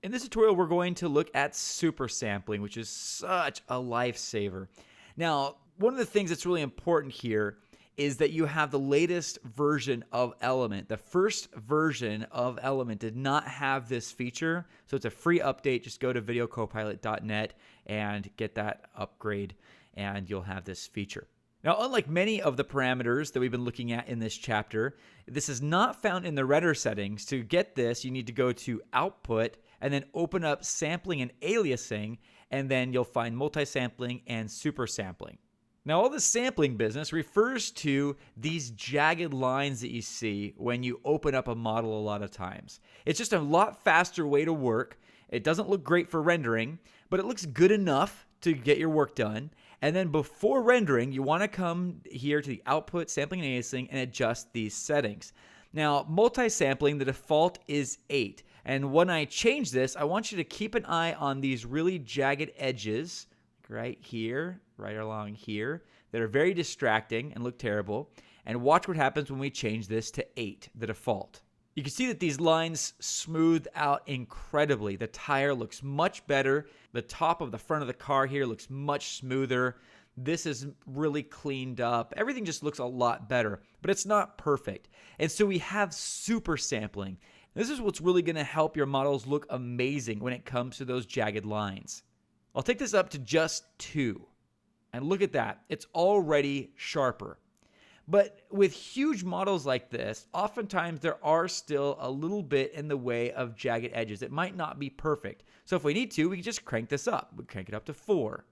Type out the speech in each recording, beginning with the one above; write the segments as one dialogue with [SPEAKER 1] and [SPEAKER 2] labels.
[SPEAKER 1] In this tutorial, we're going to look at super sampling, which is such a lifesaver. Now, one of the things that's really important here is that you have the latest version of Element. The first version of Element did not have this feature, so it's a free update. Just go to videocopilot.net and get that upgrade, and you'll have this feature. Now, unlike many of the parameters that we've been looking at in this chapter, this is not found in the render settings. To get this, you need to go to Output and then open up Sampling and Aliasing, and then you'll find Multi-Sampling and Super Sampling. Now, all the sampling business refers to these jagged lines that you see when you open up a model a lot of times. It's just a lot faster way to work. It doesn't look great for rendering, but it looks good enough to get your work done. And then before rendering, you want to come here to the Output, Sampling, and Aliasing and adjust these settings. Now, multi-sampling, the default is 8. And when I change this, I want you to keep an eye on these really jagged edges right here, right along here, that are very distracting and look terrible. And watch what happens when we change this to 8, the default. You can see that these lines smooth out incredibly. The tire looks much better. The top of the front of the car here looks much smoother. This is really cleaned up. Everything just looks a lot better, but it's not perfect. And so we have super sampling. This is what's really going to help your models look amazing when it comes to those jagged lines. I'll take this up to just 2. And look at that. It's already sharper. But with huge models like this, oftentimes there are still a little bit in the way of jagged edges. It might not be perfect. So if we need to, we can just crank this up. We crank it up to 4.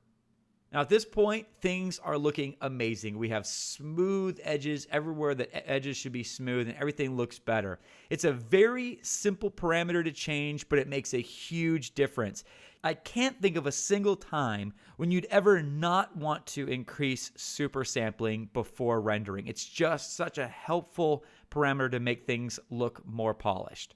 [SPEAKER 1] Now at this point, things are looking amazing. We have smooth edges everywhere that edges should be smooth, and everything looks better. It's a very simple parameter to change, but it makes a huge difference. I can't think of a single time when you'd ever not want to increase super sampling before rendering. It's just such a helpful parameter to make things look more polished.